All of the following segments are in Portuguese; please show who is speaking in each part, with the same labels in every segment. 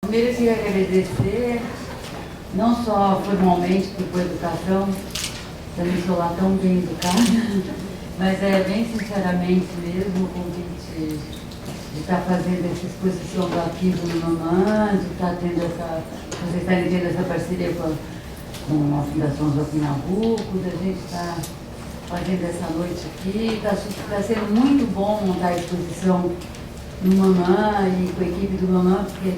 Speaker 1: Primeiro eu queria agradecer, não só formalmente por educação, também sou lá tão bem educada, mas bem sinceramente mesmo o convite de estar fazendo essa exposição do arquivo no Mamãe, de estar tendo vocês estarem tendo essa parceria com a Fundação Joaquim Nabuco, da gente estar fazendo essa noite aqui. Está sendo muito bom montar a exposição no Mamãe e com a equipe do Mamãe, porque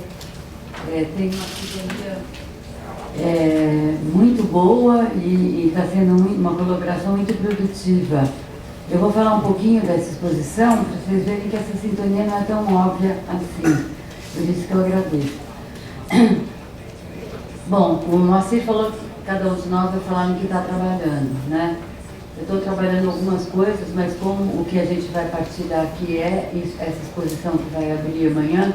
Speaker 1: tem uma sintonia muito boa e está sendo uma colaboração muito produtiva. Eu vou falar um pouquinho dessa exposição para vocês verem que essa sintonia não é tão óbvia assim. Por isso que eu agradeço. Bom, o Moacir falou que cada um de nós vai falar no que está trabalhando, né? Eu estou trabalhando algumas coisas, mas como o que a gente vai partilhar aqui essa exposição que vai abrir amanhã,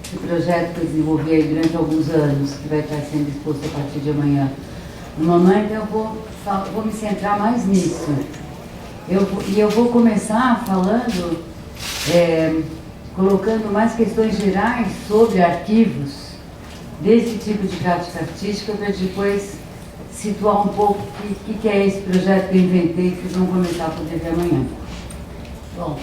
Speaker 1: esse projeto que eu desenvolvi aí durante alguns anos, que vai estar sendo exposto a partir de amanhã no Mamãe, então eu vou me centrar mais nisso. Eu vou começar falando, colocando mais questões gerais sobre arquivos desse tipo de prática artística, para depois situar um pouco o que é esse projeto que eu inventei, que vocês vão começar a poder ver amanhã. Bom,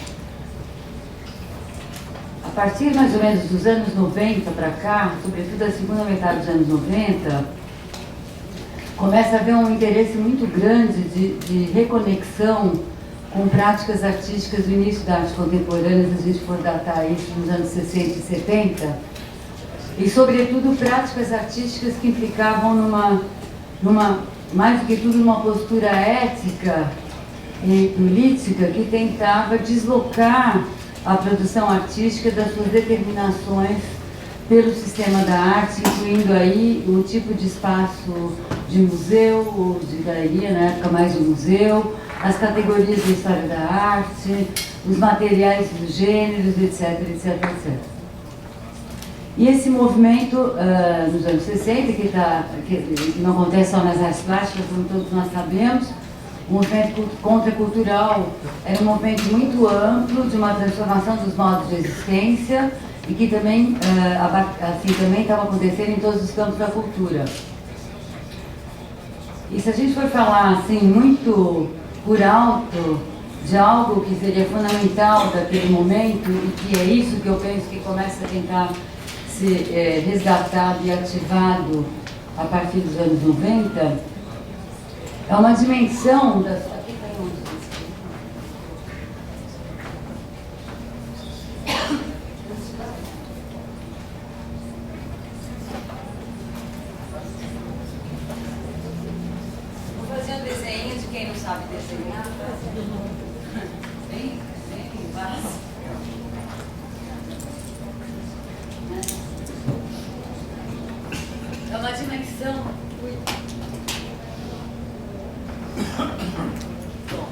Speaker 1: a partir mais ou menos dos anos 90 para cá, sobretudo da segunda metade dos anos 90, começa a haver um interesse muito grande de reconexão com práticas artísticas do início da arte contemporânea, se a gente for datar isso nos anos 60 e 70, e sobretudo práticas artísticas que implicavam mais do que tudo, numa postura ética e política que tentava deslocar a produção artística das suas determinações pelo sistema da arte, incluindo aí o tipo de espaço de museu ou de galeria, na época mais de museu, as categorias da história da arte, os materiais dos gêneros, etc, etc, etc. E esse movimento, nos anos 60, que não acontece só nas artes plásticas, como todos nós sabemos, o movimento contracultural era um movimento muito amplo de uma transformação dos modos de existência e que também estava acontecendo em todos os campos da cultura. E se a gente for falar assim, muito por alto, de algo que seria fundamental daquele momento, e que é isso que eu penso que começa a tentar ser resgatado e ativado a partir dos anos 90, é uma dimensão das... Vou fazer um desenho de quem não sabe desenhar. Bem fácil. É uma dimensão. Bom,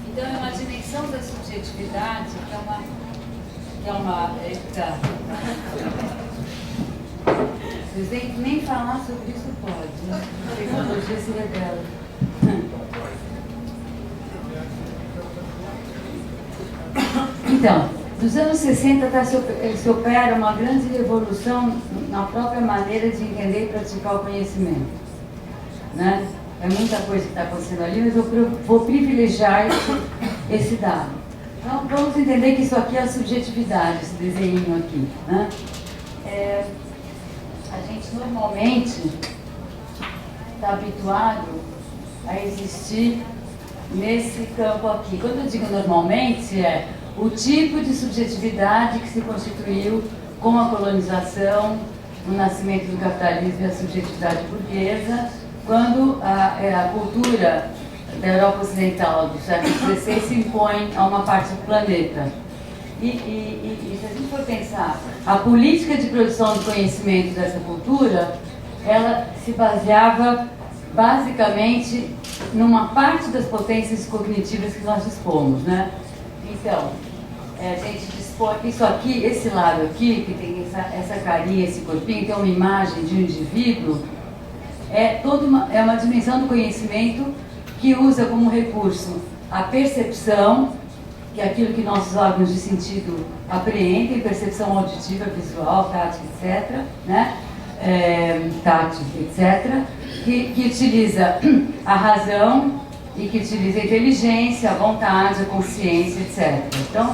Speaker 1: então é uma dimensão da subjetividade que é uma eita. Vocês têm que nem falar sobre isso, pode, né? A tecnologia seria dela. Então, nos anos 60 se opera uma grande revolução na própria maneira de entender e praticar o conhecimento, né? É muita coisa que está acontecendo ali, mas eu vou privilegiar esse dado. Então, vamos entender que isso aqui é a subjetividade, esse desenho aqui, né? A gente normalmente está habituado a existir nesse campo aqui. Quando eu digo normalmente, é o tipo de subjetividade que se constituiu com a colonização, o nascimento do capitalismo e a subjetividade burguesa, quando a cultura da Europa Ocidental do século XVI se impõe a uma parte do planeta. E se a gente for pensar, a política de produção do conhecimento dessa cultura, ela se baseava basicamente numa parte das potências cognitivas que nós dispomos, né? Então, a gente dispõe, isso aqui, esse lado aqui, que tem essa carinha, esse corpinho, tem uma imagem de um indivíduo, é uma dimensão do conhecimento que usa como recurso a percepção, que é aquilo que nossos órgãos de sentido apreendem, percepção auditiva, visual, tática, etc., né? tátil, etc., que utiliza a razão e que utiliza a inteligência, a vontade, a consciência, etc. Então,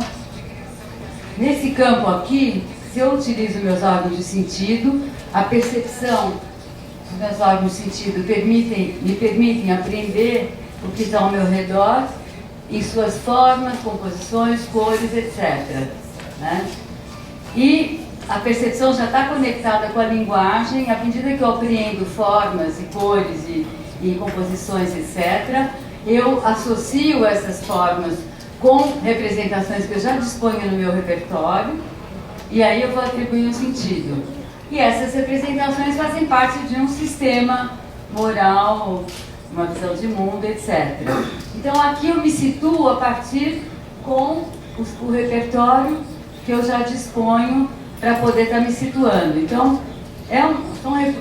Speaker 1: nesse campo aqui, se eu utilizo meus órgãos de sentido, a percepção dos meus órgãos de sentido me permitem apreender o que está ao meu redor, em suas formas, composições, cores, etc. Né? E a percepção já está conectada com a linguagem, à medida que eu apreendo formas e cores e composições, etc., eu associo essas formas com representações que eu já disponho no meu repertório, e aí eu vou atribuir um sentido. E essas representações fazem parte de um sistema moral, uma visão de mundo, etc. Então aqui eu me situo a partir com o repertório que eu já disponho para poder estar me situando. Então é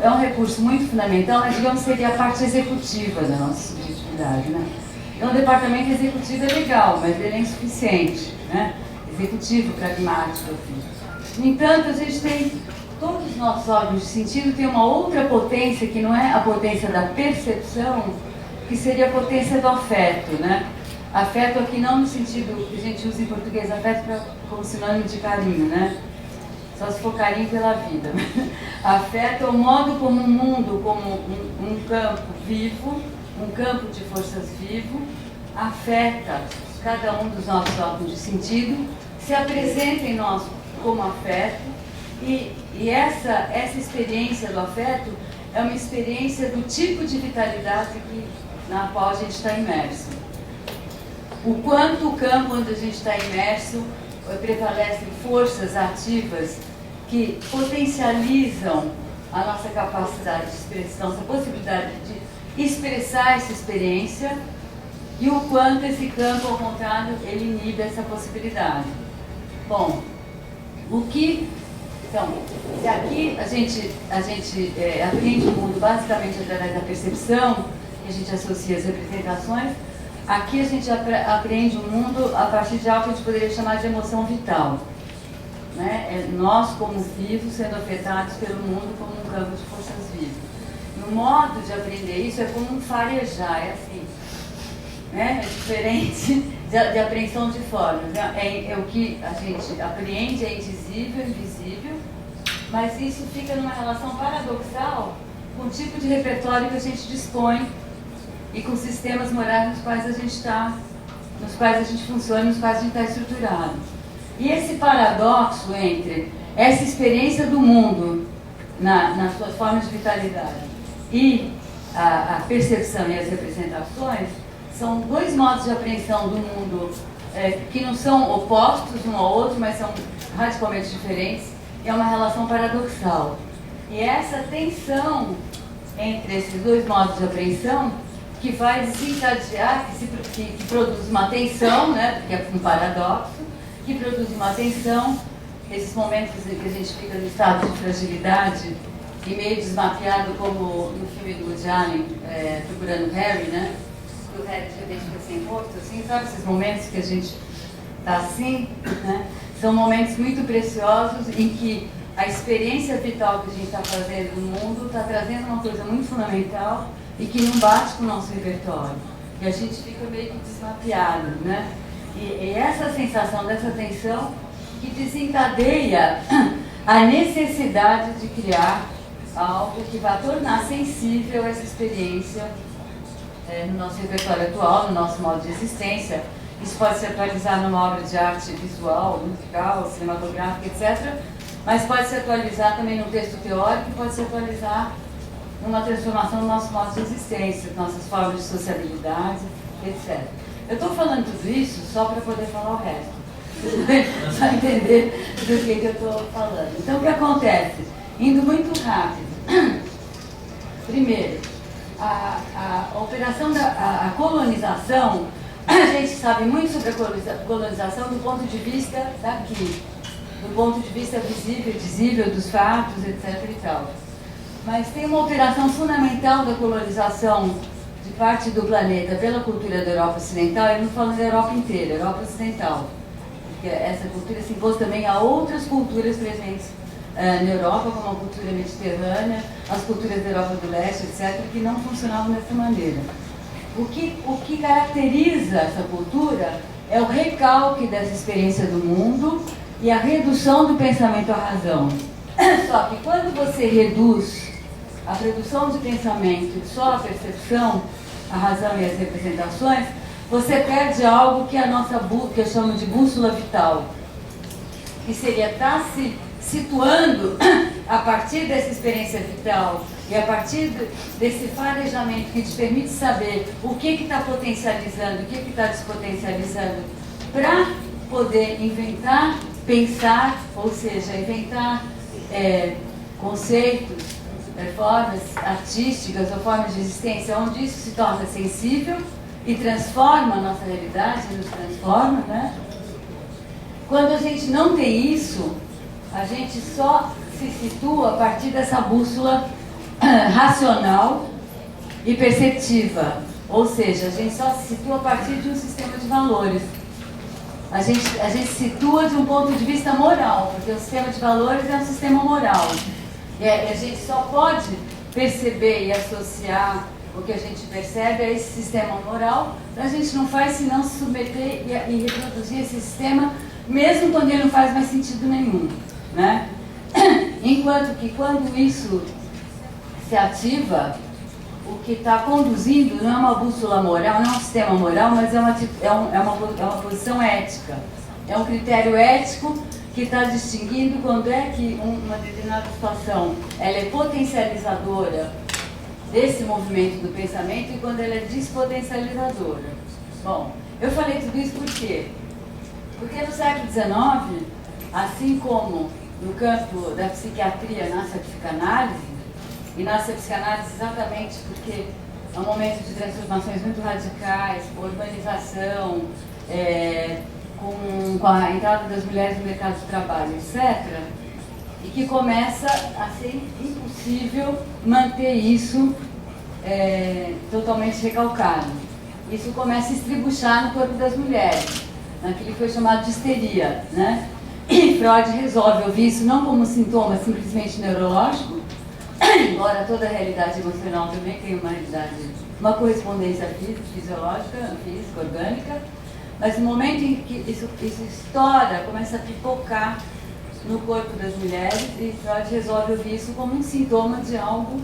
Speaker 1: um recurso muito fundamental, mas digamos que seria a parte executiva da nossa subjetividade, né? Então o departamento executivo é legal, mas ele é insuficiente, né? Executivo, pragmático, assim. No entanto, a gente tem todos os nossos órgãos de sentido têm uma outra potência que não é a potência da percepção, que seria a potência do afeto, né? Afeto aqui não no sentido que a gente usa em português, afeto como sinônimo de carinho, né? Só se for carinho pela vida. Afeto é o modo como o mundo, como um campo vivo, um campo de forças vivo, afeta cada um dos nossos órgãos de sentido, se apresenta em nós como afeto, e essa experiência do afeto é uma experiência do tipo de vitalidade na qual a gente está imerso. O quanto o campo onde a gente está imerso prevalecem forças ativas que potencializam a nossa capacidade de expressão, essa possibilidade de expressar essa experiência, e o quanto esse campo, ao contrário, ele inibe essa possibilidade. Bom, então, se aqui a gente aprende o mundo basicamente através da percepção, que a gente associa as representações, aqui a gente aprende o mundo a partir de algo que a gente poderia chamar de emoção vital. Né? Nós, como vivos, sendo afetados pelo mundo como um campo de forças vivas. E o modo de aprender isso é como um farejar, é assim. Né? É diferente de apreensão de formas. É o que a gente apreende, é indizível, invisível, mas isso fica numa relação paradoxal com o tipo de repertório que a gente dispõe e com sistemas morais nos quais a gente está, nos quais a gente funciona, nos quais a gente está estruturado. E esse paradoxo entre essa experiência do mundo nas suas formas de vitalidade e a percepção e as representações são dois modos de apreensão do mundo que não são opostos um ao outro, mas são radicalmente diferentes, e é uma relação paradoxal. E essa tensão entre esses dois modos de apreensão que vai desencadear, que produz uma tensão, né, porque é um paradoxo, que produz uma tensão, esses momentos em que a gente fica no estado de fragilidade e meio desmapeado, como no filme do Woody Allen, Procurando Harry, né? Que o Harry de repente fica sem rosto, assim, sabe esses momentos que a gente está assim, né? São momentos muito preciosos em que a experiência vital que a gente está fazendo no mundo está trazendo uma coisa muito fundamental e que não bate com o nosso repertório. E a gente fica meio que desmapeado, né? E essa sensação dessa tensão que desencadeia a necessidade de criar algo que vai tornar sensível essa experiência no nosso repertório atual, no nosso modo de existência. Isso pode se atualizar numa obra de arte visual, musical, cinematográfica, etc. Mas pode se atualizar também num texto teórico e pode se atualizar numa transformação do nosso modo de existência, nossas formas de sociabilidade, etc. Eu estou falando tudo isso só para poder falar o resto. Só entender do que eu estou falando. Então, o que acontece? Indo muito rápido. Primeiro, a operação da colonização, a gente sabe muito sobre a colonização do ponto de vista daqui, do ponto de vista visível, visível dos fatos, etc. e tal. Mas tem uma operação fundamental da colonização de parte do planeta pela cultura da Europa Ocidental, e não falando da Europa inteira, Europa Ocidental. Porque essa cultura se impôs também a outras culturas presentes na Europa, como a cultura mediterrânea, as culturas da Europa do Leste, etc., que não funcionavam dessa maneira. O que caracteriza essa cultura é o recalque dessa experiência do mundo e a redução do pensamento à razão. Só que quando você reduz a produção de pensamento só a percepção, a razão e as representações, você perde algo que que eu chamo de bússola vital, que seria estar se situando a partir dessa experiência vital e a partir desse farejamento que te permite saber o que está potencializando, o que está despotencializando, para poder inventar, pensar, ou seja, inventar conceitos, formas artísticas ou formas de existência, onde isso se torna sensível e transforma a nossa realidade, nos transforma, né? Quando a gente não tem isso, a gente só se situa a partir dessa bússola racional e perceptiva, ou seja, a gente só se situa a partir de um sistema de valores. A gente se situa de um ponto de vista moral, porque o sistema de valores é um sistema moral. E a gente só pode perceber e associar o que a gente percebe a esse sistema moral, então a gente não faz senão se submeter e reproduzir esse sistema, mesmo quando ele não faz mais sentido nenhum, né? Enquanto que quando isso se ativa, o que está conduzindo não é uma bússola moral, não é um sistema moral, mas é uma posição ética. É um critério ético que está distinguindo quando é que uma determinada situação ela é potencializadora desse movimento do pensamento e quando ela é despotencializadora. Bom, eu falei tudo isso por quê? Porque no século XIX, assim como no campo da psiquiatria nasce a psicanálise, e nasce a psicanálise exatamente porque é um momento de transformações muito radicais, urbanização, com a entrada das mulheres no mercado de trabalho, etc., e que começa a ser impossível manter isso totalmente recalcado. Isso começa a estribuchar no corpo das mulheres, naquilo que foi chamado de histeria, né? E Freud resolve ouvir isso não como um sintoma simplesmente neurológico, embora toda a realidade emocional também tenha uma correspondência fisiológica, física, orgânica, mas no momento em que isso estoura, começa a pipocar no corpo das mulheres, e Freud resolve ouvir isso como um sintoma de algo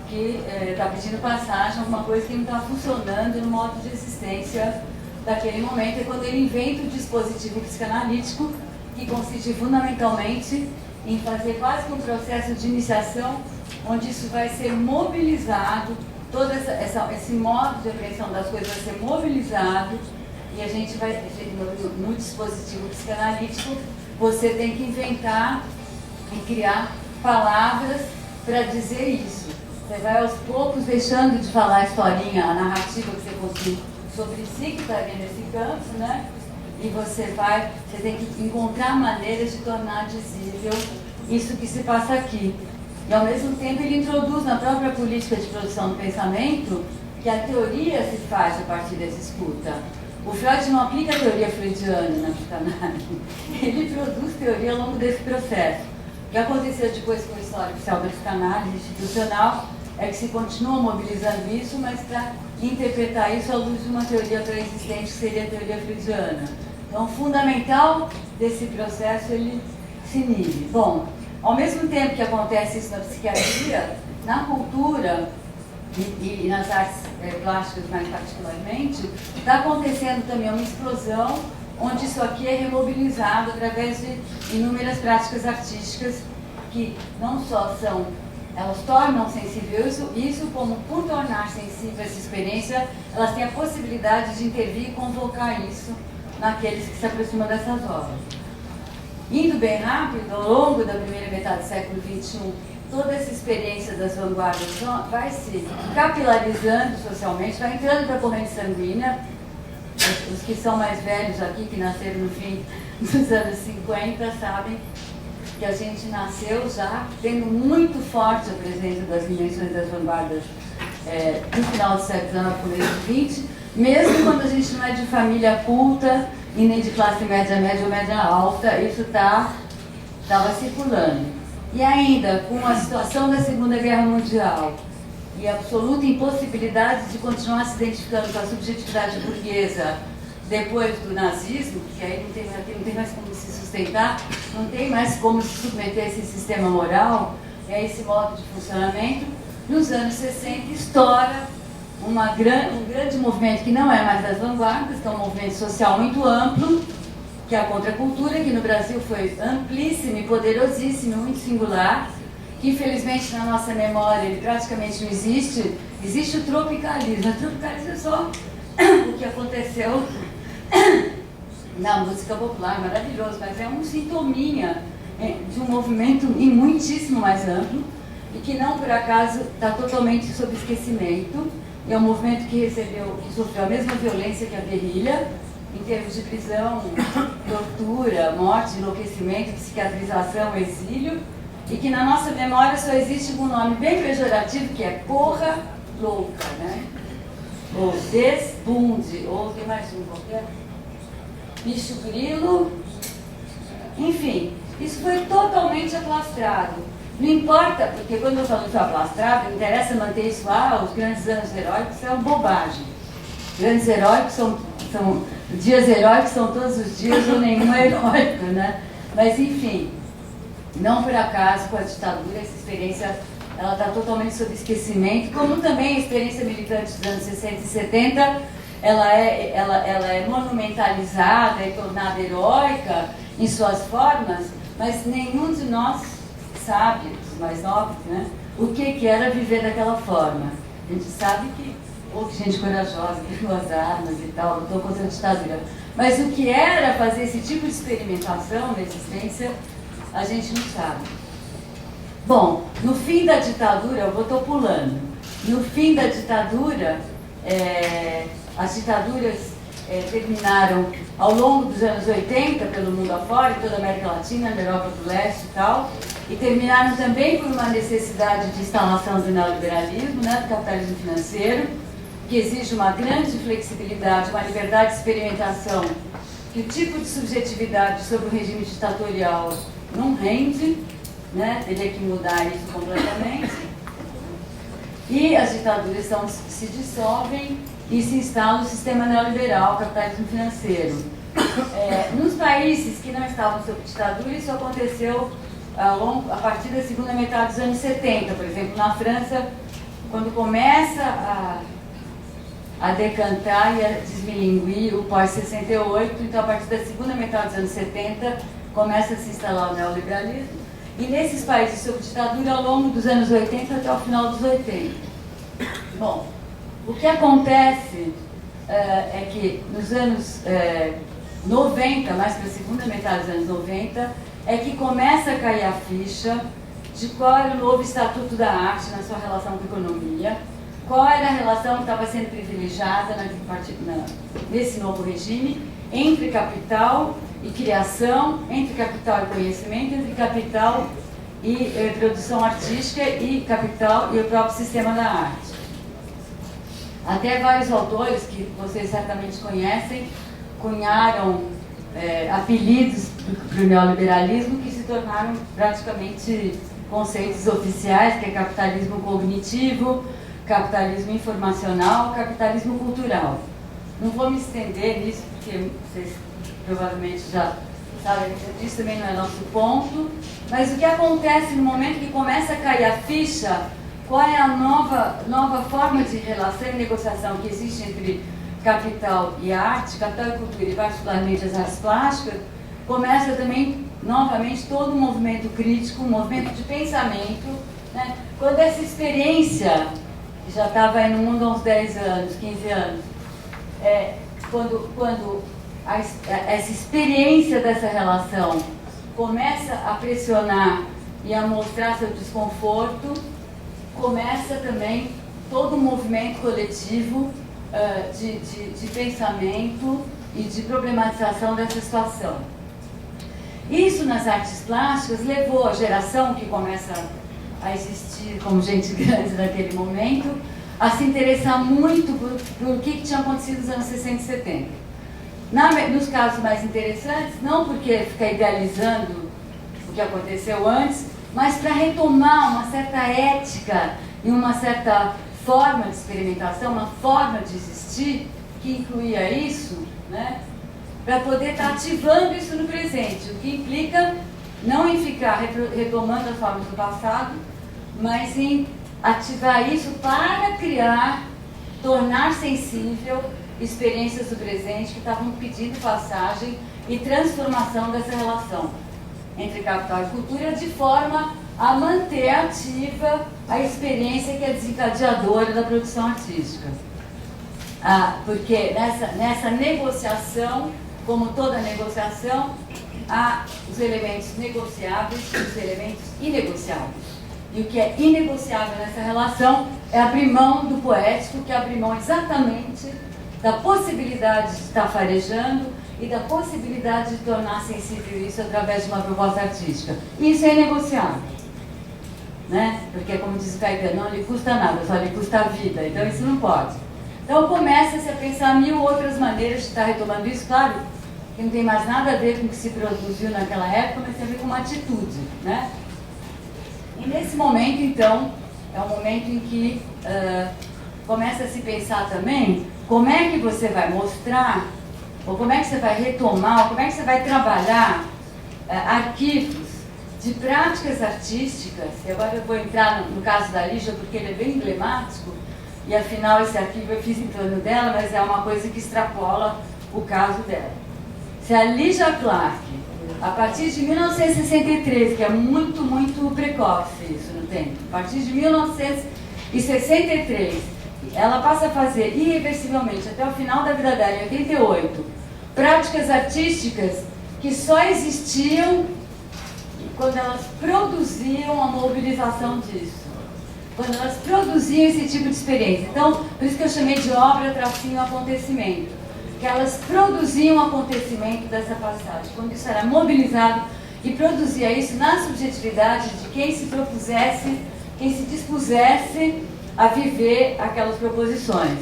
Speaker 1: que está pedindo passagem, alguma coisa que não está funcionando no modo de existência daquele momento. É quando ele inventa o dispositivo psicanalítico, que consiste fundamentalmente em fazer quase que um processo de iniciação, onde isso vai ser mobilizado, todo esse modo de apreensão das coisas vai ser mobilizado, e a gente vai, no dispositivo psicanalítico, você tem que inventar e criar palavras para dizer isso. Você vai aos poucos deixando de falar a historinha, a narrativa que você construiu sobre si, que está ali nesse campo, né? E você tem que encontrar maneiras de tornar visível isso que se passa aqui. E ao mesmo tempo ele introduz na própria política de produção do pensamento que a teoria se faz a partir dessa escuta. O Freud não aplica a teoria freudiana na psicanálise, ele produz teoria ao longo desse processo. O que aconteceu depois com a história oficial da psicanálise institucional é que se continua mobilizando isso, mas para interpretar isso à luz de uma teoria pré-existente, que seria a teoria freudiana. Então, o fundamental desse processo, ele se inibe. Bom, ao mesmo tempo que acontece isso na psiquiatria, na cultura e nas artes plásticas mais particularmente, está acontecendo também uma explosão onde isso aqui é remobilizado através de inúmeras práticas artísticas que não só elas tornam sensível isso como por tornar sensível essa experiência, elas têm a possibilidade de intervir e convocar isso naqueles que se aproximam dessas obras. Indo bem rápido, ao longo da primeira metade do século XXI, toda essa experiência das vanguardas vai se capilarizando socialmente, vai entrando para a corrente sanguínea. Os que são mais velhos aqui, que nasceram no fim dos anos 50, sabem que a gente nasceu já tendo muito forte a presença das dimensões das vanguardas no final do século XIX, começo do XX, mesmo quando a gente não é de família culta e nem de classe média ou média alta, isso está estava circulando. E ainda, com a situação da Segunda Guerra Mundial e a absoluta impossibilidade de continuar se identificando com a subjetividade burguesa depois do nazismo, porque aí não tem mais como se sustentar, não tem mais como se submeter a esse sistema moral, a esse modo de funcionamento, nos anos 60 estoura um grande movimento que não é mais das vanguardas, que é um movimento social muito amplo, que é a contracultura, que no Brasil foi amplíssimo e poderosíssimo, muito singular, que infelizmente na nossa memória ele praticamente não existe. Existe o tropicalismo. O tropicalismo é só o que aconteceu na música popular, maravilhoso, mas é um sintominha de um movimento muitíssimo mais amplo e que não por acaso está totalmente sob esquecimento. É um movimento que sofreu a mesma violência que a guerrilha, em termos de prisão, tortura, morte, enlouquecimento, psiquiatrização, exílio, e que na nossa memória só existe um nome bem pejorativo, que é porra louca, né? Ou desbunde, ou tem mais um qualquer, bicho grilo, enfim, isso foi totalmente aplastrado. Não importa, porque quando eu falo de aplastrado, não interessa manter isso, os grandes anos heróicos, isso é uma bobagem. Grandes heróicos são dias heróicos são todos os dias ou nenhum é heróico, né? Mas enfim, não por acaso com a ditadura essa experiência ela está totalmente sob esquecimento, como também a experiência militante dos anos 60 e 70 ela é monumentalizada e tornada heróica em suas formas, mas nenhum de nós sabe, os mais novos, né, o que era viver daquela forma. A gente sabe que houve gente corajosa, que pegou as armas e tal, lutou contra a ditadura. Mas o que era fazer esse tipo de experimentação na existência, a gente não sabe. Bom, no fim da ditadura, eu estou pulando, no fim da ditadura, as ditaduras terminaram ao longo dos anos 80, pelo mundo afora, em toda a América Latina, na Europa do Leste e tal, e terminaram também por uma necessidade de instalação do neoliberalismo, né, do capitalismo financeiro, que exige uma grande flexibilidade, uma liberdade de experimentação, que o tipo de subjetividade sobre o regime ditatorial não rende, né, teria que mudar isso completamente. E as ditaduras se dissolvem e se instala o sistema neoliberal, o capitalismo financeiro. Nos países que não estavam sob ditadura, isso aconteceu a partir da segunda metade dos anos 70. Por exemplo, na França, quando começa a decantar e a desmilinguir o pós-68, então a partir da segunda metade dos anos 70 começa a se instalar o neoliberalismo. E nesses países sob ditadura, ao longo dos anos 80 até o final dos 80. Bom, o que acontece é que nos anos 90, mais para a segunda metade dos anos 90, é que começa a cair a ficha de qual era o novo estatuto da arte na sua relação com a economia, qual era a relação que estava sendo privilegiada nesse novo regime entre capital e criação, entre capital e conhecimento, entre capital e produção artística e capital e o próprio sistema da arte. Até vários autores que vocês certamente conhecem cunharam apelidos para o neoliberalismo que se tornaram praticamente conceitos oficiais, que é capitalismo cognitivo, capitalismo informacional, capitalismo cultural. Não vou me estender nisso, porque vocês provavelmente já sabem disso, também não é nosso ponto, mas o que acontece no momento que começa a cair a ficha, qual é a nova forma de relação e negociação que existe entre capital e arte, capital e cultura, e particularmente as artes plásticas, começa também, novamente, todo um movimento crítico, um movimento de pensamento, né? Quando essa experiência, que já estava aí no mundo há uns 10 anos, 15 anos, quando essa experiência dessa relação começa a pressionar e a mostrar seu desconforto, começa também todo um movimento coletivo de pensamento e de problematização dessa situação. Isso nas artes plásticas levou a geração que começa a existir como gente grande naquele momento a se interessar muito por que tinha acontecido nos anos 60 e 70. Nos casos mais interessantes, não porque fica idealizando o que aconteceu antes, mas para retomar uma certa ética e uma certa forma de experimentação, uma forma de existir que incluía isso, né? Para poder estar ativando isso no presente, o que implica não em ficar retomando as formas do passado, mas em ativar isso para criar, tornar sensível experiências do presente que estavam pedindo passagem e transformação dessa relação entre capital e cultura, de forma a manter ativa a experiência que é desencadeadora da produção artística. Porque nessa negociação, como toda negociação, há os elementos negociáveis e os elementos inegociáveis. E o que é inegociável nessa relação é abrir mão do poético, que é abrir mão exatamente da possibilidade de estar farejando e da possibilidade de tornar sensível isso através de uma proposta artística. Isso é inegociável, né? Porque, como diz o Caetano, não lhe custa nada, só lhe custa a vida. Então isso não pode. Então começa-se a pensar mil outras maneiras de estar retomando isso, claro, que não tem mais nada a ver com o que se produziu naquela época, mas tem a ver com uma atitude, né? E nesse momento, então, é um momento em que começa a se pensar também como é que você vai mostrar, ou como é que você vai retomar, ou como é que você vai trabalhar arquivos de práticas artísticas. E agora eu vou entrar no caso da Lígia, porque ele é bem emblemático, e afinal esse arquivo eu fiz em torno dela, mas é uma coisa que extrapola o caso dela. Se a Lígia Clark, a partir de 1963, que é muito, muito precoce isso no tempo, a partir de 1963, ela passa a fazer irreversivelmente, até o final da vida dela, em 88, práticas artísticas que só existiam quando elas produziam a mobilização disso, quando elas produziam esse tipo de experiência. Então, por isso que eu chamei de obra, tracinho, acontecimento. Que elas produziam o acontecimento dessa passagem, quando isso era mobilizado e produzia isso na subjetividade de quem se propusesse, quem se dispusesse a viver aquelas proposições.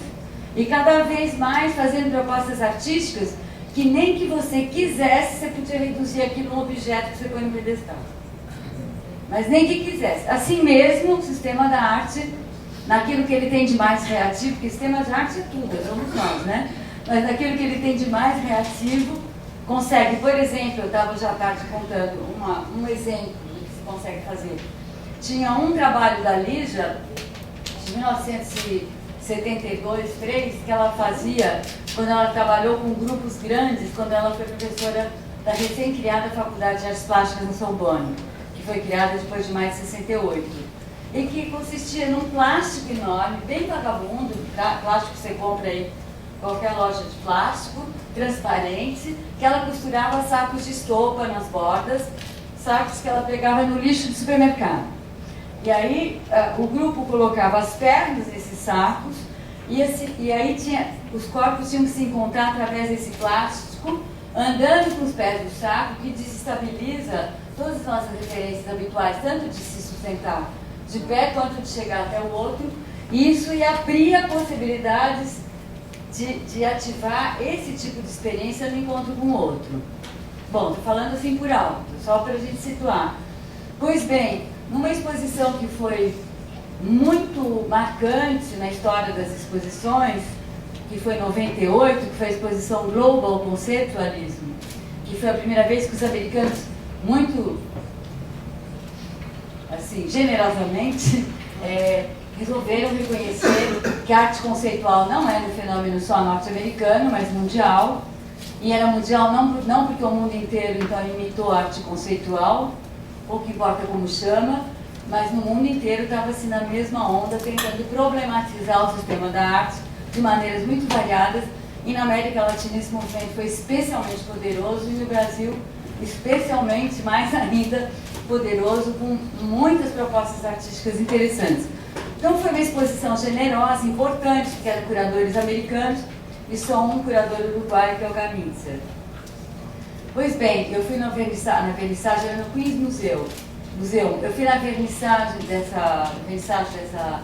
Speaker 1: E cada vez mais fazendo propostas artísticas que nem que você quisesse, você podia reduzir aquilo a um objeto que você põe no pedestal. Mas nem que quisesse. Assim mesmo, o sistema da arte, naquilo que ele tem de mais reativo, porque o sistema de arte é tudo, somos nós, né? Mas naquilo que ele tem de mais reativo, consegue, por exemplo, eu estava já tarde contando um exemplo do que se consegue fazer. Tinha um trabalho da Lígia, de 1972, 3, que ela fazia quando ela trabalhou com grupos grandes, quando ela foi professora da recém-criada Faculdade de Artes Plásticas no Sorbonne, que foi criada depois de maio de 68. E que consistia num plástico enorme, bem vagabundo, plástico que você compra aí qualquer loja de plástico, transparente, que ela costurava sacos de estopa nas bordas, sacos que ela pegava no lixo do supermercado. E aí o grupo colocava as pernas nesses sacos, e aí os corpos tinham que se encontrar através desse plástico, andando com os pés do saco, que desestabiliza todas as nossas referências habituais, tanto de se sustentar de pé quanto de chegar até o outro. E isso ia abrir possibilidades de ativar esse tipo de experiência no encontro com o outro. Bom, estou falando assim por alto, só para a gente situar. Pois bem, numa exposição que foi muito marcante na história das exposições, que foi em 98, que foi a exposição Global Conceptualism, que foi a primeira vez que os americanos, muito assim, generosamente, resolveram reconhecer que a arte conceitual não era um fenômeno só norte-americano, mas mundial. E era mundial não porque o mundo inteiro então imitou a arte conceitual, pouco importa como chama, mas no mundo inteiro estava-se na mesma onda, tentando problematizar o sistema da arte de maneiras muito variadas. E na América Latina esse movimento foi especialmente poderoso, e no Brasil especialmente, mais ainda, poderoso, com muitas propostas artísticas interessantes. Então foi uma exposição generosa, importante, porque eram curadores americanos e só um curador uruguaio, que é o Gamitzer. Pois bem, eu fui na vernissagem, era no Queens Museu. Eu fui na vernissagem dessa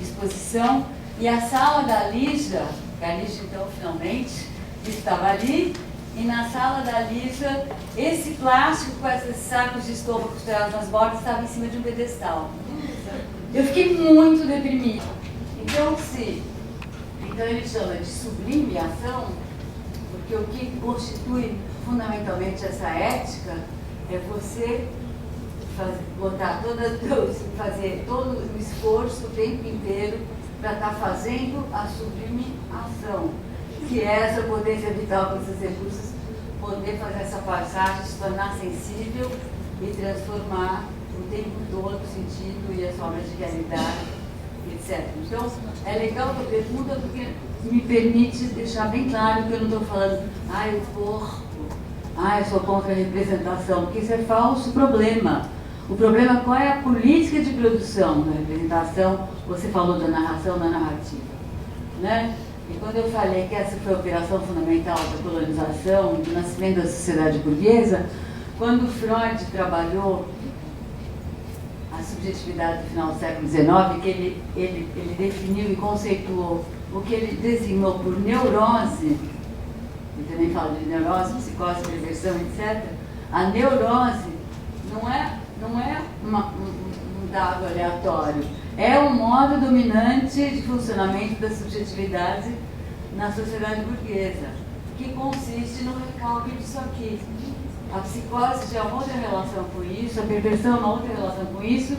Speaker 1: exposição, e a sala da Lígia, que a Lígia então finalmente estava ali, e na sala da Lígia, esse plástico com esses sacos de estopa costurados nas bordas estava em cima de um pedestal. Eu fiquei muito deprimida. Então ele chama de sublime ação, porque o que constitui fundamentalmente essa ética é você fazer todo o esforço o tempo inteiro para estar fazendo a sublime ação, que é essa potência vital com esses recursos, poder fazer essa passagem, se tornar sensível e transformar o tempo todo o sentido e as formas de realidade, etc. Então, é legal que eu pergunto, porque me permite deixar bem claro que eu não estou falando, o corpo, eu sou contra a representação, porque isso é falso problema. O problema, qual é a política de produção da representação? Você falou da narração, da narrativa, né? E quando eu falei que essa foi a operação fundamental da colonização, do nascimento da sociedade burguesa, quando Freud trabalhou a subjetividade do final do século XIX, que ele definiu e conceituou o que ele designou por neurose, ele também fala de neurose, psicose, perversão, etc. A neurose não é um dado aleatório, é um modo dominante de funcionamento da subjetividade na sociedade burguesa, que consiste no recalque disso aqui. A psicose já é uma outra relação com isso, a perversão é uma outra relação com isso,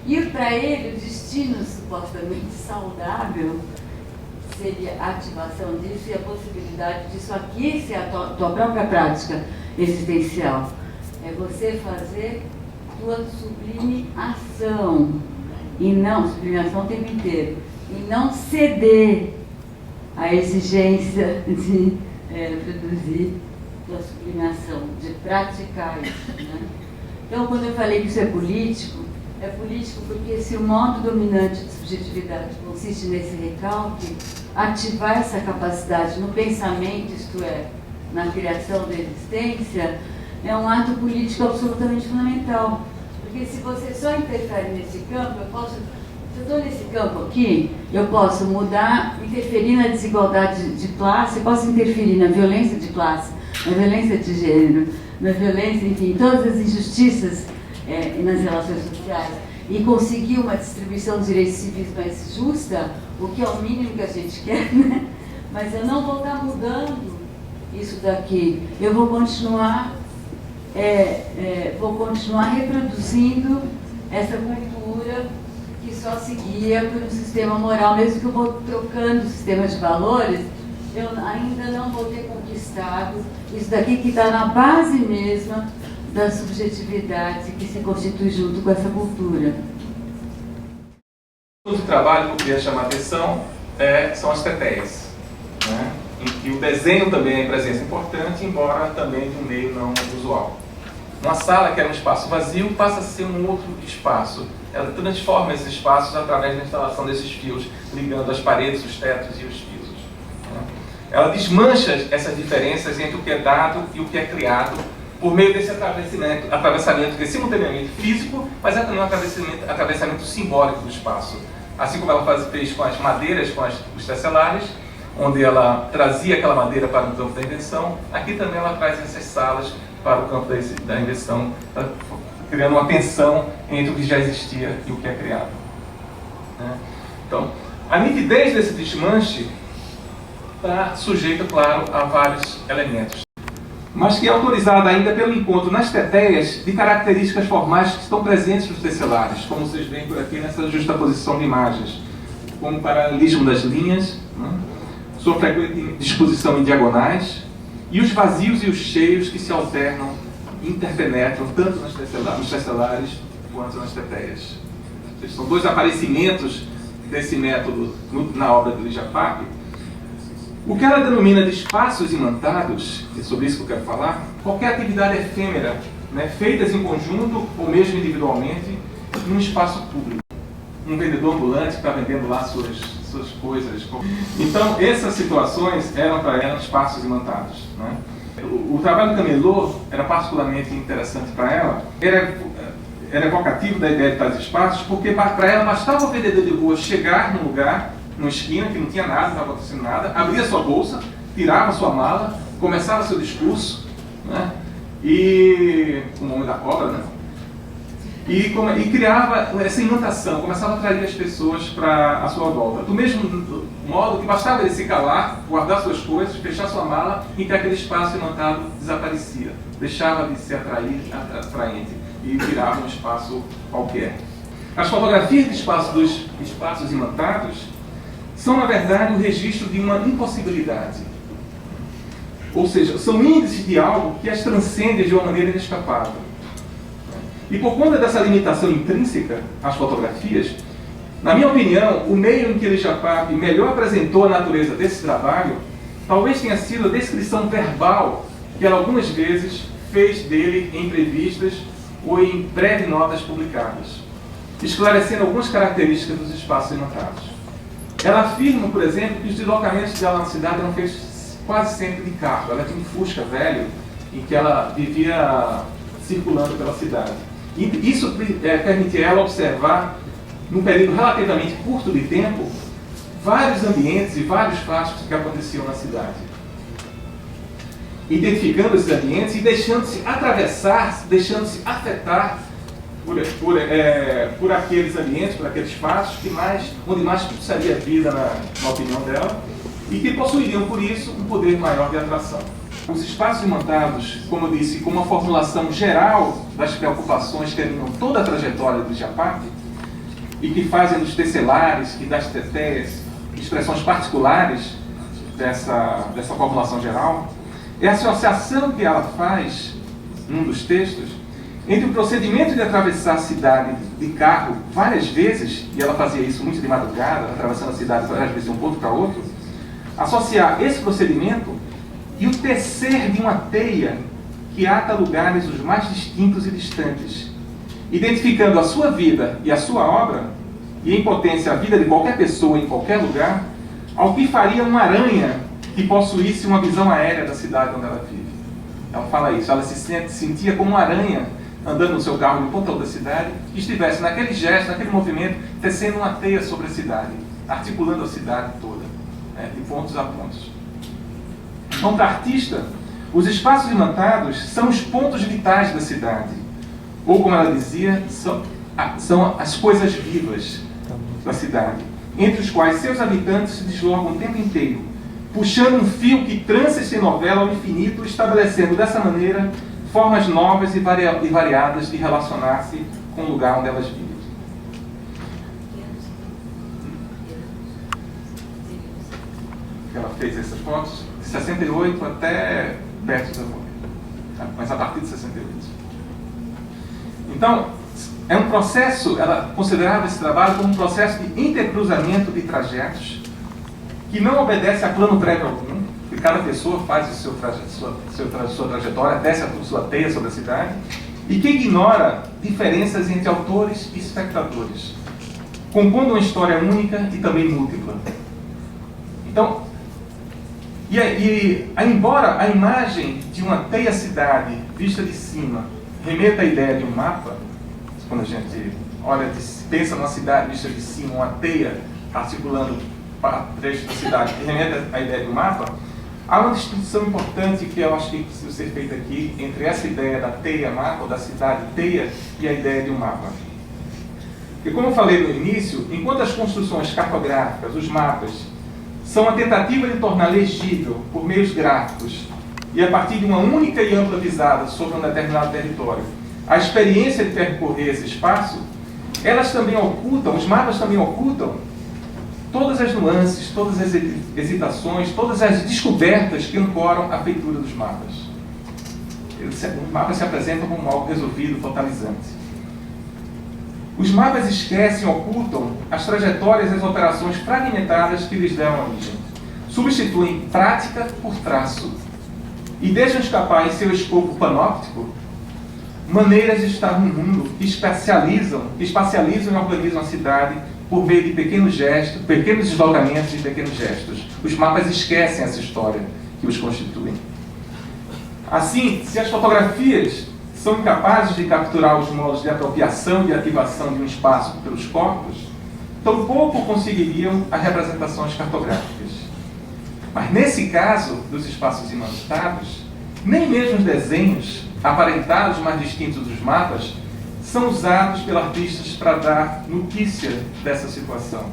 Speaker 1: e para ele o destino supostamente saudável seria a ativação disso e a possibilidade disso aqui ser a tua própria prática existencial. É você fazer tua sublime ação, e não, sublime ação o tempo inteiro, e não ceder à exigência de produzir tua sublime ação, de praticar isso, né? Então, quando eu falei que isso é político porque se o modo dominante de subjetividade consiste nesse recalque, ativar essa capacidade no pensamento, isto é, na criação da existência, é um ato político absolutamente fundamental. Porque se você só interfere nesse campo, se eu estou nesse campo aqui, eu posso mudar, interferir na desigualdade de classe, eu posso interferir na violência de classe, na violência de gênero, na violência, enfim, todas as injustiças nas relações sociais, e conseguir uma distribuição dos direitos civis mais justa, o que é o mínimo que a gente quer, né? Mas eu não vou estar mudando isso daqui, eu vou continuar reproduzindo essa cultura que só seguia por um sistema moral. Mesmo que eu vou trocando o sistema de valores, eu ainda não vou ter conquistado isso daqui que está na base mesma da subjetividade que se constitui junto com essa cultura.
Speaker 2: O trabalho que eu queria chamar a atenção são as teteias, né? Em que o desenho também é presença importante, embora também de um meio não usual. Uma sala que era um espaço vazio passa a ser um outro espaço. Ela transforma esses espaços através da instalação desses fios, ligando as paredes, os tetos e os pisos, né? Ela desmancha essas diferenças entre o que é dado e o que é criado por meio desse atravessamento que é simultaneamente físico, mas é também um atravessamento simbólico do espaço. Assim como ela fez com as madeiras, com os tecelares, onde ela trazia aquela madeira para o campo da invenção, aqui também ela traz essas salas para o campo da invenção, criando uma tensão entre o que já existia e o que é criado, né? Então, a nitidez desse desmanche está sujeita, claro, a vários elementos, mas que é autorizada ainda pelo encontro nas teteias de características formais que estão presentes nos tecelares, como vocês veem por aqui nessa justaposição de imagens, como o paralelismo das linhas, né? Sua frequente disposição em diagonais, e os vazios e os cheios que se alternam, interpenetram tanto nos tecelares quanto nas teteias. São dois aparecimentos desse método na obra de Lígia Pape. O que ela denomina de espaços imantados, é sobre isso que eu quero falar, qualquer atividade efêmera, né, feitas em conjunto ou mesmo individualmente, num espaço público. Um vendedor ambulante que está vendendo lá suas coisas. Então, essas situações eram para ela espaços imantados, né? O trabalho do Camelot era particularmente interessante para ela. Era evocativo da ideia de tais espaços, porque para ela bastava o vendedor de rua chegar num lugar, numa esquina, que não tinha nada, não estava acontecendo nada, abria sua bolsa, tirava sua mala, começava seu discurso, né? E o nome da cobra, né? E criava essa imantação, começava a atrair as pessoas para a sua volta. Do mesmo modo que bastava ele se calar, guardar suas coisas, fechar sua mala, e que aquele espaço imantado desaparecia, deixava de ser atraente e virava um espaço qualquer. As fotografias dos espaços imantados são, na verdade, o registro de uma impossibilidade. Ou seja, são índices de algo que as transcende de uma maneira inescapável. E por conta dessa limitação intrínseca às fotografias, na minha opinião, o meio em que Elijah melhor apresentou a natureza desse trabalho talvez tenha sido a descrição verbal que ela algumas vezes fez dele em entrevistas ou em breves notas publicadas, esclarecendo algumas características dos espaços imantados. Ela afirma, por exemplo, que os deslocamentos dela na cidade eram feitos quase sempre de carro. Ela tinha um Fusca velho em que ela vivia circulando pela cidade. E isso permite a ela observar, num período relativamente curto de tempo, vários ambientes e vários fatos que aconteciam na cidade. Identificando esses ambientes e deixando-se atravessar, deixando-se afetar por aqueles ambientes, por aqueles fatos onde mais pulsaria a vida, na opinião dela, e que possuiriam, por isso, um poder maior de atração. Os espaços imantados, como eu disse, com uma formulação geral das preocupações que animam toda a trajetória do Elijah e que fazem dos tesselares e das teteias expressões particulares dessa formulação geral, é a associação que ela faz, num dos textos, entre o procedimento de atravessar a cidade de carro várias vezes, e ela fazia isso muito de madrugada, atravessando a cidade várias vezes de um ponto para outro, associar esse procedimento e o tecer de uma teia que ata lugares os mais distintos e distantes, identificando a sua vida e a sua obra, e em potência a vida de qualquer pessoa em qualquer lugar, ao que faria uma aranha que possuísse uma visão aérea da cidade onde ela vive. Ela fala isso, ela se sentia como uma aranha andando no seu carro de um ponto a outra cidade, e estivesse naquele gesto, naquele movimento, tecendo uma teia sobre a cidade, articulando a cidade toda, né, de pontos a pontos. Então, para a artista, os espaços imantados são os pontos vitais da cidade. Ou, como ela dizia, são as coisas vivas da cidade, entre os quais seus habitantes se deslocam o tempo inteiro, puxando um fio que trança essa novela ao infinito, estabelecendo dessa maneira formas novas e variadas de relacionar-se com o lugar onde elas vivem. Ela fez essas fotos de 68 até perto da morte, mas a partir de 68. Então, é um processo, ela considerava esse trabalho como um processo de intercruzamento de trajetos que não obedece a plano prévio algum, que cada pessoa faz sua trajetória, desce a sua teia sobre a cidade, e que ignora diferenças entre autores e espectadores, compondo uma história única e também múltipla. Então, embora a imagem de uma teia-cidade vista de cima remeta à ideia de um mapa, quando a gente pensa numa cidade vista de cima, uma teia articulando trechos da cidade que remeta à ideia de um mapa, há uma distinção importante que eu acho que precisa ser feita aqui entre essa ideia da teia-mapa, ou da cidade-teia, e a ideia de um mapa. Porque, como eu falei no início, enquanto as construções cartográficas, os mapas, são a tentativa de tornar legível, por meios gráficos, e a partir de uma única e ampla visada sobre um determinado território, a experiência de percorrer esse espaço, elas também ocultam, os mapas também ocultam, todas as nuances, todas as hesitações, todas as descobertas que ancoram a feitura dos mapas. Os mapas se apresentam como algo resolvido, totalizante. Os mapas esquecem, ocultam as trajetórias e as operações fragmentadas que lhes deram origem. Substituem prática por traço e deixam escapar em seu escopo panóptico maneiras de estar no mundo que espacializam e organizam a cidade por meio de pequenos gestos, pequenos deslocamentos e pequenos gestos. Os mapas esquecem essa história que os constituem. Assim, se as fotografias são incapazes de capturar os modos de apropriação e de ativação de um espaço pelos corpos, tampouco conseguiriam as representações cartográficas. Mas nesse caso dos espaços imantados, nem mesmo os desenhos aparentados mais distintos dos mapas são usados pelos artistas para dar notícia dessa situação.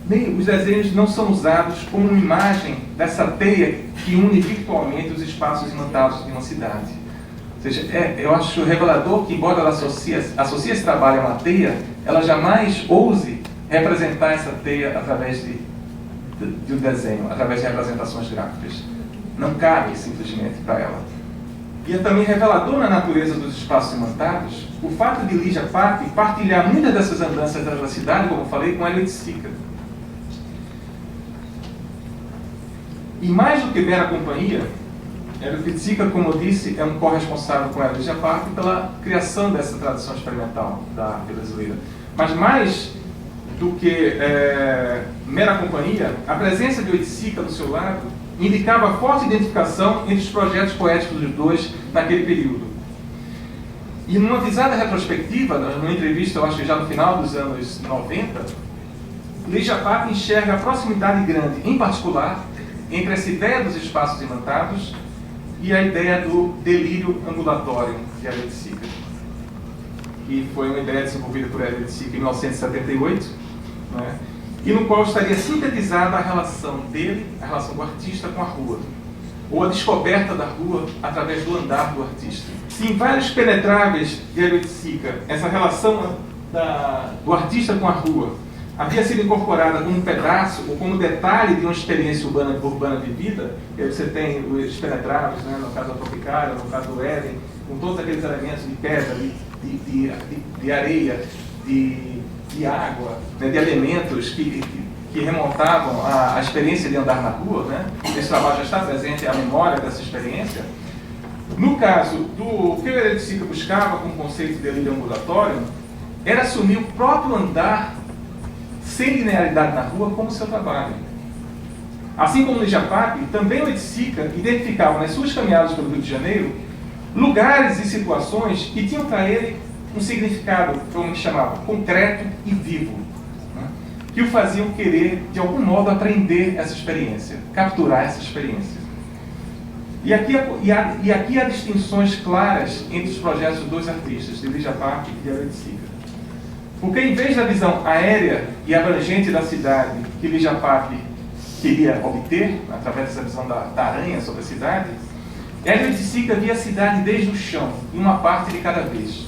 Speaker 2: Nem os desenhos não são usados como uma imagem dessa teia que une virtualmente os espaços imantados de uma cidade. Ou seja, eu acho revelador que, embora ela associe esse trabalho a uma teia, ela jamais ouse representar essa teia através de um desenho, através de representações gráficas. Não cabe simplesmente para ela. E é também revelador na natureza dos espaços imantados o fato de Lígia Pape partilhar muitas dessas andanças da cidade, como eu falei, com Elliot Sica. E mais do que mera companhia, Elliot Sica, como eu disse, é um corresponsável com a Lígia Pape pela criação dessa tradição experimental da arte brasileira. Mas mais do que mera companhia, a presença de Oiticica do seu lado indicava forte identificação entre os projetos poéticos dos dois naquele período. E numa visada retrospectiva, numa entrevista, eu acho que já no final dos anos 90, Lígia Pape enxerga a proximidade grande, em particular, entre essa ideia dos espaços imantados e a ideia do delírio ambulatório de Elliot Sica, que foi uma ideia desenvolvida por Elliot Sica em 1978, né, e no qual estaria sintetizada a relação dele, a relação do artista com a rua, ou a descoberta da rua através do andar do artista. Se em vários penetráveis de Elliot Sica essa relação do artista com a rua havia sido incorporada como um pedaço ou como detalhe de uma experiência urbana vivida, e aí você tem os penetráveis, né, no caso da Tropicália, no caso do Éden, com todos aqueles elementos de pedra, de areia, de água, né, de elementos que remontavam à experiência de andar na rua, né? Esse trabalho já está presente, a memória dessa experiência. No caso do que o Elliot Sica buscava com o conceito de delírio ambulatório, era assumir o próprio andar sem linearidade na rua como seu trabalho. Assim como Lígia Pape, também o Elliot Sica identificava nas suas caminhadas pelo Rio de Janeiro lugares e situações que tinham para ele um significado, como que chamava, concreto e vivo, né? Que o faziam querer, de algum modo, aprender essa experiência, capturar essa experiência. E aqui há distinções claras entre os projetos dos dois artistas, de Lígia Pape e de Elliot Sica. Porque, em vez da visão aérea e abrangente da cidade que Lígia Pape queria obter, através dessa visão da aranha sobre a cidade, Elliot Sica via a cidade desde o chão, em uma parte de cada vez.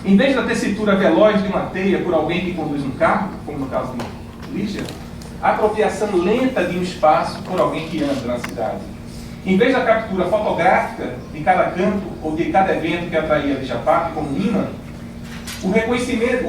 Speaker 2: Em vez da tessitura veloz de uma teia por alguém que conduz um carro, como no caso de Lígia, a apropriação lenta de um espaço por alguém que anda na cidade. Em vez da captura fotográfica de cada canto ou de cada evento que atraía Lígia Pape como imã, o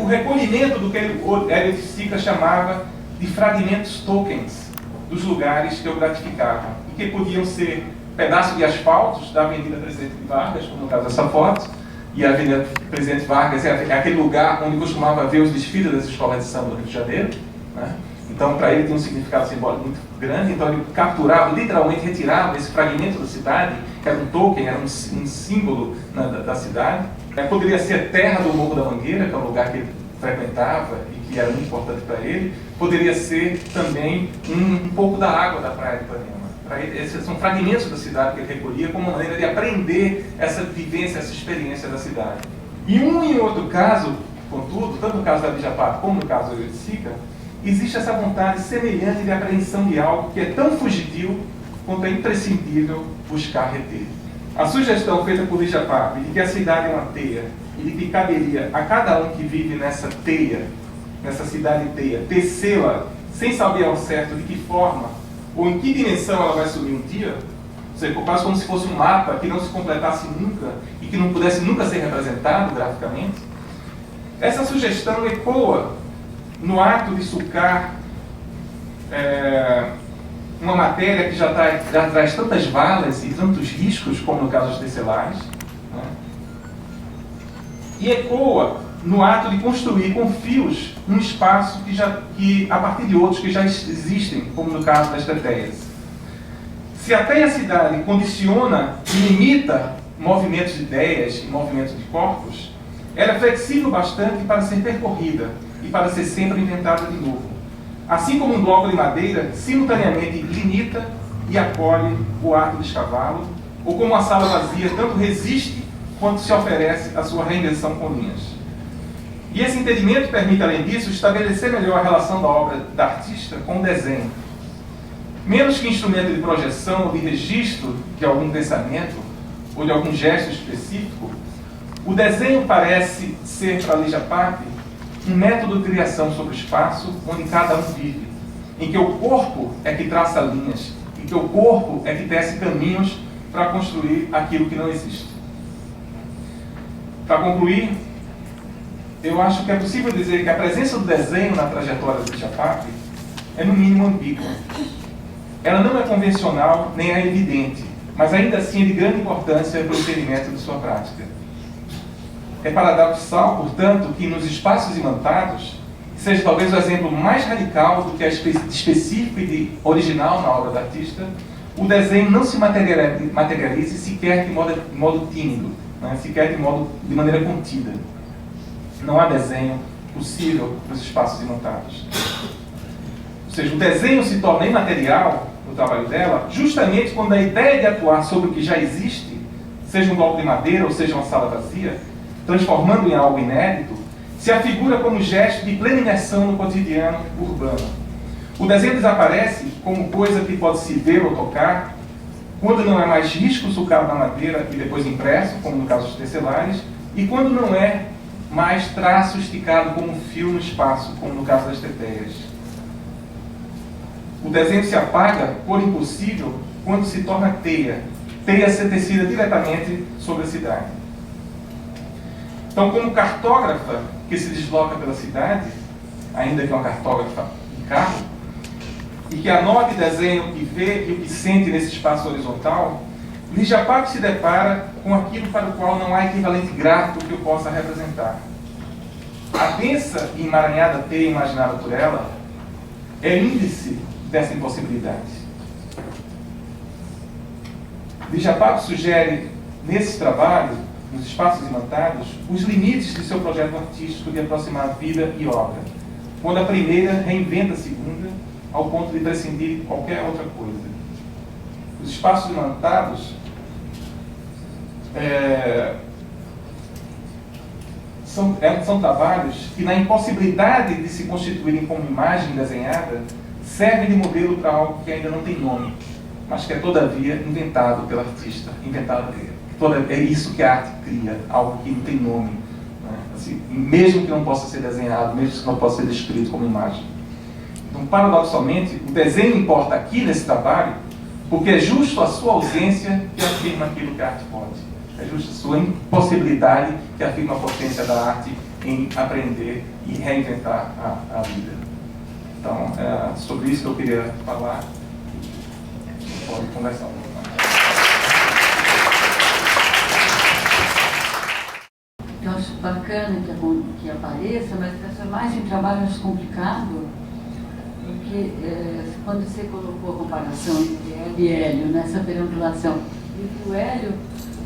Speaker 2: recolhimento do que Elliot Sica chamava de fragmentos tokens dos lugares que o gratificavam, e que podiam ser pedaços de asfaltos da Avenida Presidente Vargas, como no caso dessa foto, e a Avenida Presidente Vargas é aquele lugar onde costumava ver os desfiles das escolas de samba do Rio de Janeiro, né? Então, para ele, tinha um significado simbólico muito grande. Então, ele capturava, literalmente retirava esse fragmento da cidade, que era um token, era um símbolo da cidade. Poderia ser a terra do Morro da Mangueira, que é um lugar que ele frequentava e que era muito importante para ele. Poderia ser também um pouco da água da Praia de Ipanema. Esses são fragmentos da cidade que ele recolhia como uma maneira de aprender essa vivência, essa experiência da cidade. E um e outro caso, contudo, tanto no caso da Lígia Pape como no caso do Elliot Sica, existe essa vontade semelhante de apreensão de algo que é tão fugitivo quanto é imprescindível buscar reter. A sugestão feita por Lígia Pape de que a cidade é uma teia e de que caberia a cada um que vive nessa teia, nessa cidade teia, tecê-la sem saber ao certo de que forma ou em que dimensão ela vai subir um dia, ou seja, quase como se fosse um mapa que não se completasse nunca e que não pudesse nunca ser representado graficamente, essa sugestão ecoa no ato de sulcar uma matéria que já traz tantas valas e tantos riscos, como no caso dos tecelares, né? E ecoa no ato de construir com fios um espaço que a partir de outros que já existem, como no caso das teteias. Se até a cidade condiciona e limita movimentos de ideias e movimentos de corpos, ela é flexível bastante para ser percorrida e para ser sempre inventada de novo. assim como um bloco de madeira simultaneamente limita e acolhe o arco de escavalo, ou como uma sala vazia tanto resiste quanto se oferece a sua reinvenção com linhas. E esse entendimento permite, além disso, estabelecer melhor a relação da obra da artista com o desenho. Menos que instrumento de projeção ou de registro de algum pensamento ou de algum gesto específico, o desenho parece ser, para Lígia Pape, um método de criação sobre o espaço onde cada um vive, em que o corpo é que traça linhas, em que o corpo é que tece caminhos para construir aquilo que não existe. Para concluir, eu acho que é possível dizer que a presença do desenho na trajetória de Lígia Pape é no mínimo ambígua. Ela não é convencional nem é evidente, mas ainda assim é de grande importância para o entendimento de sua prática. É paradoxal, portanto, que nos espaços imantados seja talvez o exemplo mais radical do que é específico e de original na obra do artista, o desenho não se materialize sequer de modo tímido, né? Sequer de maneira contida. Não há desenho possível nos espaços imantados. Ou seja, o desenho se torna imaterial no trabalho dela justamente quando a ideia de atuar sobre o que já existe, seja um bloco de madeira ou seja uma sala vazia, transformando em algo inédito, se afigura como gesto de plena imersão no cotidiano urbano. O desenho desaparece como coisa que pode se ver ou tocar, quando não é mais risco sulcado na madeira e depois impresso, como no caso dos tecelares, e quando não é mais traço esticado como fio no espaço, como no caso das teteias. O desenho se apaga, por impossível, quando se torna teia a ser tecida diretamente sobre a cidade. Então, como cartógrafa que se desloca pela cidade, ainda que é uma cartógrafa de carro, e que anota e desenha o que vê e o que sente nesse espaço horizontal, Lígia Pape se depara com aquilo para o qual não há equivalente gráfico que o possa representar. A densa e emaranhada teia imaginada por ela é índice dessa impossibilidade. Lígia Pape sugere, nesse trabalho, nos espaços imantados, os limites de seu projeto artístico de aproximar vida e obra, quando a primeira reinventa a segunda, ao ponto de prescindir de qualquer outra coisa. Os espaços imantados são trabalhos que, na impossibilidade de se constituírem como imagem desenhada, servem de modelo para algo que ainda não tem nome, mas que é, todavia, inventado pelo artista. É isso que a arte cria, algo que não tem nome, né? Assim, mesmo que não possa ser desenhado, mesmo que não possa ser descrito como imagem. Então, paradoxalmente, o desenho importa aqui nesse trabalho, porque é justo a sua ausência que afirma aquilo que a arte pode. É justo a sua impossibilidade que afirma a potência da arte em aprender e reinventar a vida. Então, é sobre isso que eu queria falar. Pode conversar um pouco mais.
Speaker 1: Eu acho bacana que apareça, mas transformar em trabalho mais complicado, porque quando você colocou a comparação entre Hélio e Hélio nessa perambulação, e o Hélio,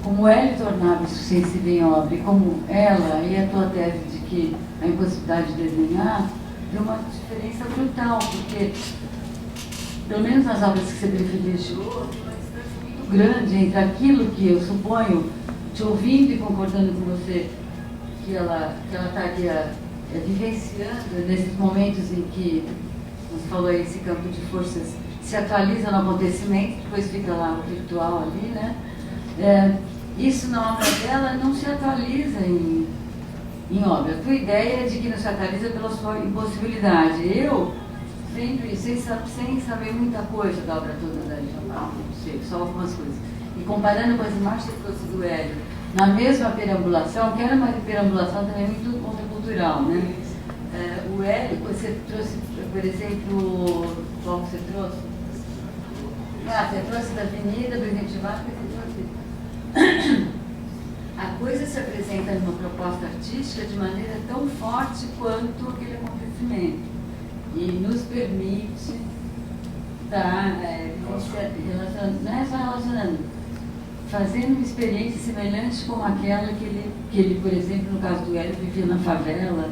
Speaker 1: como o Hélio tornava isso sensível em obra, e como ela e a tua tese de que a impossibilidade de desenhar, deu uma diferença brutal, porque, pelo menos nas obras que você privilegiou, tem uma distância muito grande entre aquilo que eu suponho, te ouvindo e concordando com você, que ela estaria vivenciando nesses momentos em que, você falou aí, esse campo de forças se atualiza no acontecimento, depois fica lá o virtual ali, né? Isso na obra dela não se atualiza em obra. A tua ideia é de que não se atualiza pela sua impossibilidade. Eu, vendo isso, sem saber muita coisa da obra toda da Lígia Pape, não sei, só algumas coisas, e comparando com as imagens que trouxe do Hélio, na mesma perambulação, que era uma perambulação também muito contracultural, né? O Hélio, você trouxe, por exemplo, qual que você trouxe? Você trouxe da Avenida, do Incentivar, a coisa se apresenta numa proposta artística de maneira tão forte quanto aquele acontecimento e nos permite estar relacionando, não é só relacionando, fazendo uma experiência semelhante como aquela que ele, por exemplo, no caso do Hélio, vivia na favela,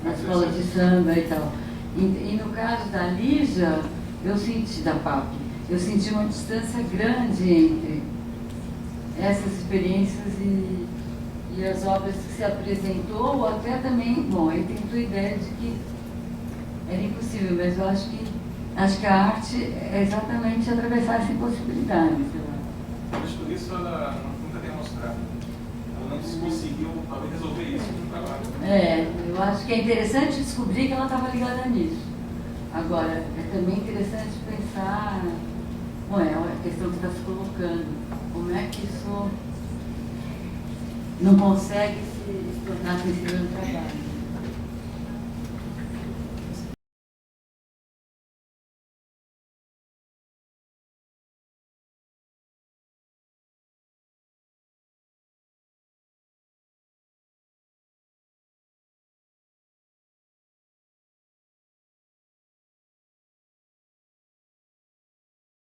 Speaker 1: na escola de samba e tal. E no caso da Lígia, eu senti, da PAP, eu senti uma distância grande entre essas experiências e as obras que se apresentou, ou até também, bom, ele tem a tua ideia de que era impossível, mas eu acho que a arte é exatamente atravessar essa impossibilidade, sei lá.
Speaker 2: Talvez por isso ela nunca tenha mostrado. Ela não conseguiu, talvez, resolver isso no trabalho.
Speaker 1: Eu acho que é interessante descobrir que ela estava ligada nisso. Agora, é também interessante pensar, bom, é a questão que está se colocando, como é que isso não consegue se tornar sensível no trabalho.